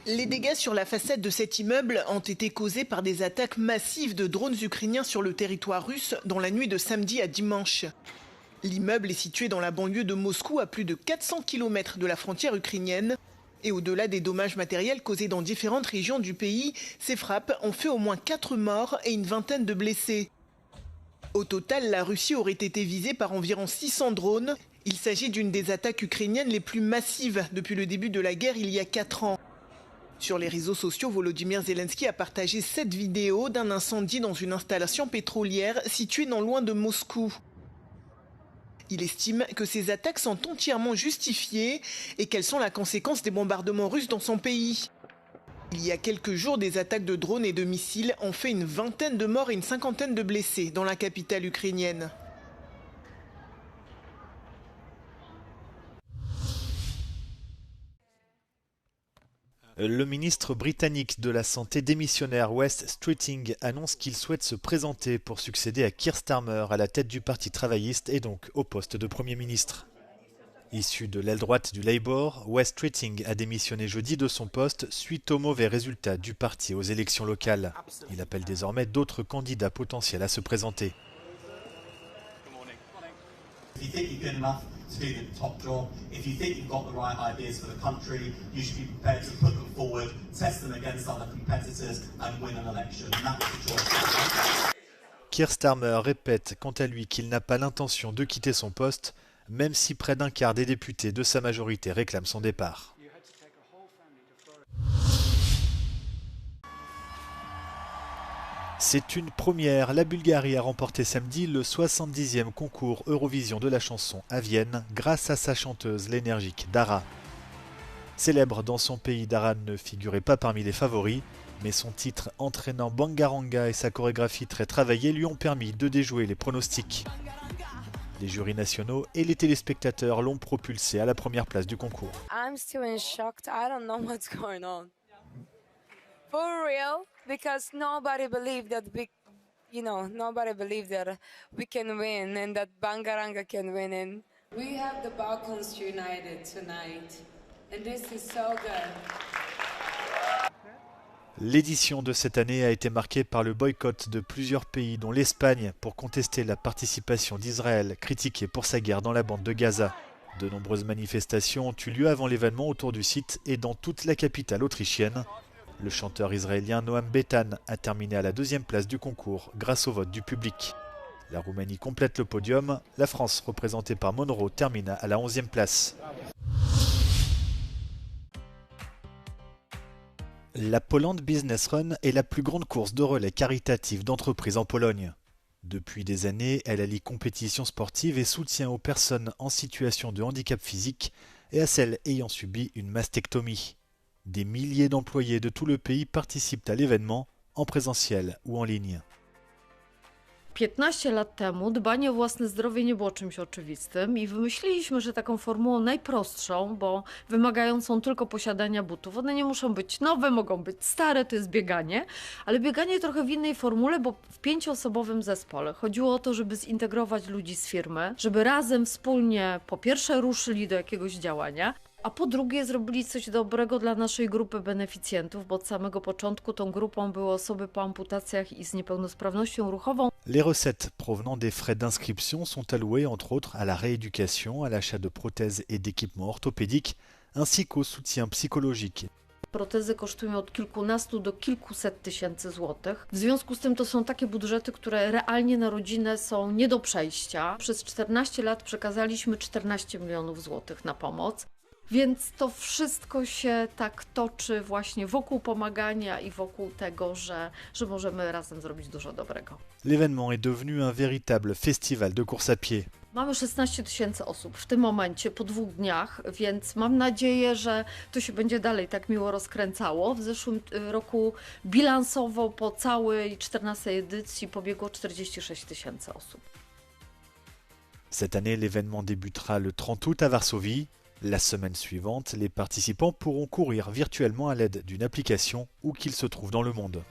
Les dégâts sur la façade de cet immeuble ont été causés par des attaques massives de drones ukrainiens sur le territoire russe dans la nuit de samedi à dimanche. L'immeuble est situé dans la banlieue de Moscou à plus de 400 km de la frontière ukrainienne. Et au-delà des dommages matériels causés dans différentes régions du pays, ces frappes ont fait au moins 4 morts et une vingtaine de blessés. Au total, la Russie aurait été visée par environ 600 drones. Il s'agit d'une des attaques ukrainiennes les plus massives depuis le début de la guerre il y a 4 ans. Sur les réseaux sociaux, Volodymyr Zelensky a partagé cette vidéo d'un incendie dans une installation pétrolière située non loin de Moscou. Il estime que ces attaques sont entièrement justifiées et qu'elles sont la conséquence des bombardements russes dans son pays. Il y a quelques jours, des attaques de drones et de missiles ont fait une vingtaine de morts et une cinquantaine de blessés dans la capitale ukrainienne. Le ministre britannique de la Santé démissionnaire Wes Streeting annonce qu'il souhaite se présenter pour succéder à Keir Starmer à la tête du Parti travailliste et donc au poste de Premier ministre. Issu de l'aile droite du Labour, Wes Streeting a démissionné jeudi de son poste suite aux mauvais résultats du parti aux élections locales. Il appelle désormais d'autres candidats potentiels à se présenter. To do the top job. If you think you've got the right ideas for the country, you should be prepared to put them forward, test them against other competitors and win an election. And that was the choice. Keir Starmer répète quant à lui qu'il n'a pas l'intention de quitter son poste, même si près d'un quart des députés de sa majorité réclament son départ. C'est une première, la Bulgarie a remporté samedi le 70e concours Eurovision de la chanson à Vienne grâce à sa chanteuse l'énergique Dara. Célèbre dans son pays, Dara ne figurait pas parmi les favoris, mais son titre entraînant Bangaranga et sa chorégraphie très travaillée lui ont permis de déjouer les pronostics. Les jurys nationaux et les téléspectateurs l'ont propulsé à la première place du concours. I'm still in shock. I don't know what's going on. For real, because nobody believed that nobody believed that we can win and that Bangaranga can win. And we have the Balkans united tonight, and this is so good. L'édition de cette année a été marquée par le boycott de plusieurs pays, dont l'Espagne, pour contester la participation d'Israël, critiquée pour sa guerre dans la bande de Gaza. De nombreuses manifestations ont eu lieu avant l'événement autour du site et dans toute la capitale autrichienne. Le chanteur israélien Noam Betan a terminé à la 2e place du concours grâce au vote du public. La Roumanie complète le podium. La France, représentée par Monroe, termine à la 11e place. La Poland Business Run est la plus grande course de relais caritative d'entreprise en Pologne. Depuis des années, elle allie compétition sportive et soutien aux personnes en situation de handicap physique et à celles ayant subi une mastectomie. Des milliers d'employés de tout le pays participent à l'événement, en présentiel ou en ligne. 15 lat temu dbanie o własne zdrowie nie było czymś oczywistym i wymyśliliśmy, że taką formułą najprostszą, bo wymagającą tylko posiadania butów. One nie muszą być nowe, mogą być stare, to jest bieganie, ale bieganie trochę w innej formule, bo w 5-osobowym zespole. Chodziło o to, żeby zintegrować ludzi z firmy, żeby razem wspólnie po pierwsze ruszyli do jakiegoś działania, a po drugie zrobili coś dobrego dla naszej grupy beneficjentów, bo od samego początku tą grupą były osoby po amputacjach i z niepełnosprawnością ruchową. Les recettes provenant des frais d'inscription sont allouées entre autres à la rééducation, à l'achat de prothèses et d'équipements orthopédiques, ainsi qu'au soutien psychologique. Protezy kosztują od kilkunastu do kilkuset tysięcy złotych. W związku z tym to są takie budżety, które realnie na rodzinę są nie do przejścia. Przez 14 lat przekazaliśmy 14 milionów złotych na pomoc. Więc to wszystko się tak toczy właśnie wokół pomagania i wokół tego, że możemy razem zrobić dużo dobrego. L'événement est devenu un véritable festival de course à pied. Mamy 16 tysięcy osób w tym momencie po 2 dniach, więc mam nadzieję, że to się będzie dalej tak miło rozkręcało. W zeszłym roku bilansowo po całej 14 edycji pobiegło 46 tysięcy osób. Cette année, l'événement débutera le 30 août à Varsovie. La semaine suivante, les participants pourront courir virtuellement à l'aide d'une application où qu'ils se trouvent dans le monde.